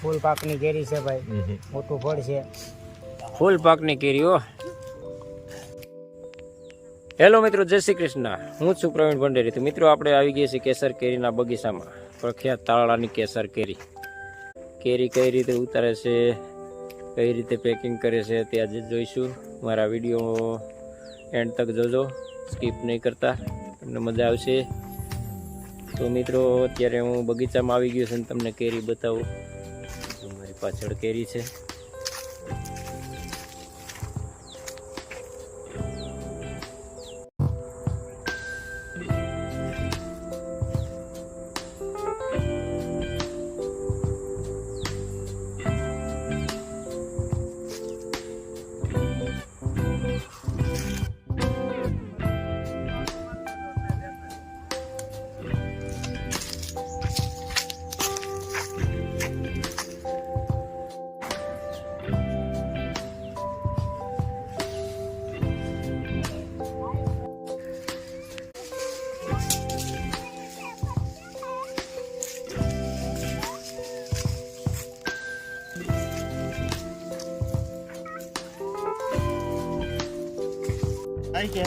ફૂલ પાકની કેરી છે ભાઈ, મોટું ફળ છે. ફૂલ પાકની કેરી હો. હેલો મિત્રો, જય શ્રી કૃષ્ણ. હું છું પ્રવીણ ભંડેરી. તો મિત્રો આપણે આવી ગયા છીએ કેસર કેરીના બગીચામાં. પ્રખ્યાત તાળાની કેસર કેરી. કેરી કઈ રીતે ઉતારે છે, કઈ રીતે પેકિંગ કરે છે તે આજે જોઈશું. મારા વિડીયો એન્ડ તક જોજો, સ્કીપ નહીં કરતા, તમને મજા આવશે. તો મિત્રો અત્યારે હું બગીચામાં આવી ગયો છું અને તમને કેરી બતાવું. મારી પાછળ કેરી છે. Ay ke?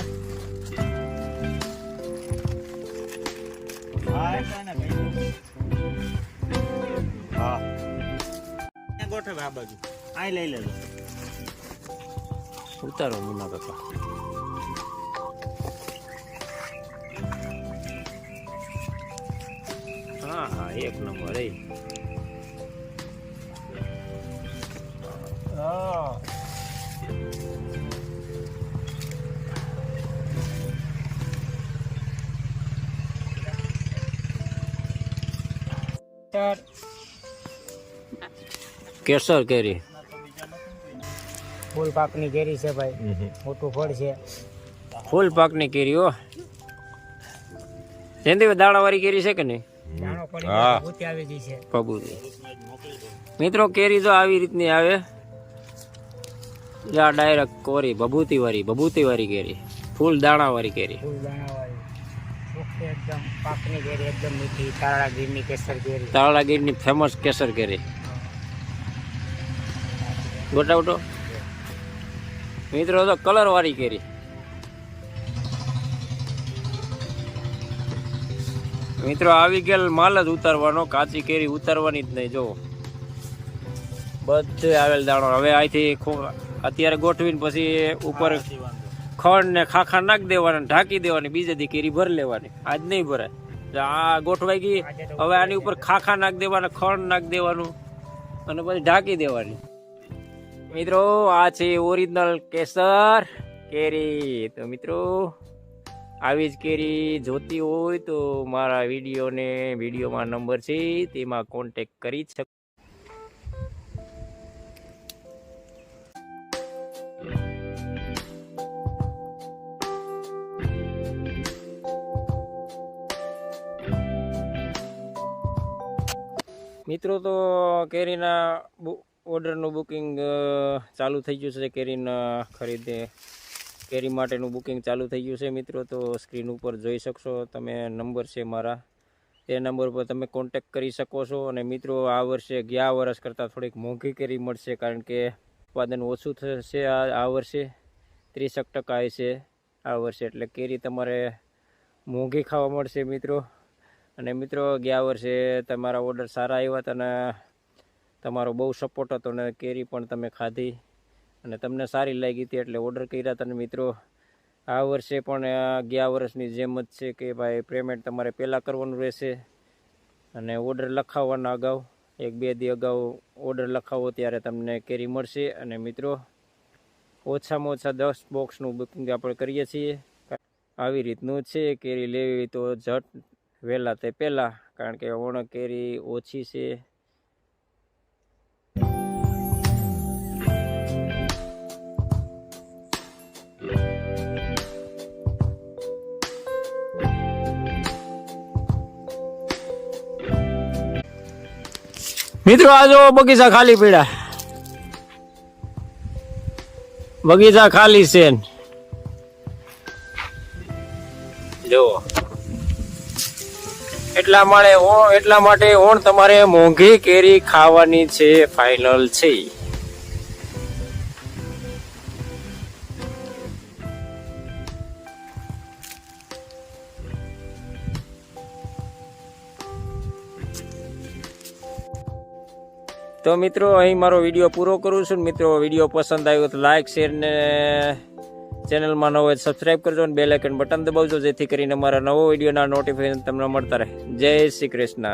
Ay kana ભાઈ. હા. એ ગોઠવે આ બાજુ. આઈ લઈ લેજો. ઉતારો મુના કાકા. હા હા, એક નંબર એ. હા. કેસર કેરી ફૂલ પાકની કેરી છે ભાઈ, મોટું ફળ છે. ફૂલ પાકની કેરી હો. જયંતિ દાણા વાળી કેરી છે કે નહીં? દાણો પડી ભૂતી આવી ગઈ છે. પબુતી. મિત્રો કેરી તો આવી રીતની આવે, જા ડાયરેક્ટ કોરી ભભૂતી વાળી કેરી, ફૂલ દાણા વાળી કેરી. ફૂલ દાણા વાળી ચોખ્ખી એકદમ પાકની કેરી, એકદમ મીઠી. તારાગીરની કેસર કેરી, તાળાગીરની ફેમસ કેસર કેરી. ગોટાવટો મિત્રો તો કલર વાળી કેરી. મિત્રો આવી ગયેલ માલ જ ઉતારવાનો, કાચી કેરી ઉતારવાની જ નહીં. જો બધે આવેલ દાણો. હવે અહીંથી અત્યારે ગોઠવીને પછી ઉપર ખંડ ને ખાખા નાખી દેવાના, ઢાંકી દેવાની, બીજે દી કેરી ભરી લેવાની. આજ નહીં ભરાય. આ ગોઠવાઈ ગઈ, હવે આની ઉપર ખાખા નાખી દેવાના, ખંડ નાખી દેવાનું અને પછી ઢાંકી દેવાની. મિત્રો આ છે ઓરિજિનલ કેસર કેરી. તો મિત્રો આવી જ કેરી જોતી હોય તો મારા વિડીયોમાં નંબર છે, તેમાં કોન્ટેક્ટ કરી શકો. મિત્રો તો કેરીના ઓર્ડરનું બુકિંગ ચાલુ થઈ ગયું છે. કેરીના કેરી માટેનું બુકિંગ ચાલુ થઈ ગયું છે. મિત્રો તો સ્ક્રીન ઉપર જોઈ શકશો તમે, નંબર છે મારા, તે નંબર પર તમે કોન્ટેક્ટ કરી શકો છો. અને મિત્રો આ વર્ષે ગયા વર્ષ કરતાં થોડીક મોંઘી કેરી મળશે, કારણ કે ઉત્પાદન ઓછું થશે આ વર્ષે. 30% છે આ વર્ષે, એટલે કેરી તમારે મોંઘી ખાવા મળશે મિત્રો. અને મિત્રો ગયા વર્ષે તમારા ઓર્ડર સારા આવ્યા હતા અને તમારો બહુ સપોર્ટ હતો અને કેરી પણ તમે ખાધી અને તમને સારી લાગી હતી, એટલે ઓર્ડર કર્યા હતા. મિત્રો આ વર્ષે પણ ગયા વર્ષની જેમ જ છે કે ભાઈ પેમેન્ટ તમારે પહેલાં કરવાનું રહેશે અને ઓર્ડર લખાવવાના અગાઉ 1-2 દી અગાઉ ઓર્ડર લખાવો ત્યારે તમને કેરી મળશે. અને મિત્રો ઓછામાં ઓછા 10 બોક્સનું બુકિંગ આપણે કરીએ છીએ. આવી રીતનું છે. કેરી લેવી તો ઝટ વહેલા તે પહેલાં, કારણ કે ઓણ કેરી ઓછી છે. મિત્રો આ જો બગીચા ખાલી પડ્યા, બગીચા ખાલી છે. જો એટલા માટે ઓણ તમારે મોંઘી કેરી ખાવાની છે, ફાઇનલ છે. તો મિત્રો અહીં મારો વિડીયો પૂરો કરું છું. મિત્રો વિડીયો પસંદ આવ્યો તો લાઈક, શેર ને ચેનલમાં નવો હોય સબસ્ક્રાઈબ કરજો અને બેલ આઇકન બટન દબાવજો, જેથી કરીને મારા નવો વિડીયોના નોટિફિકેશન તમને મળતા રહે. જય શ્રી કૃષ્ણ.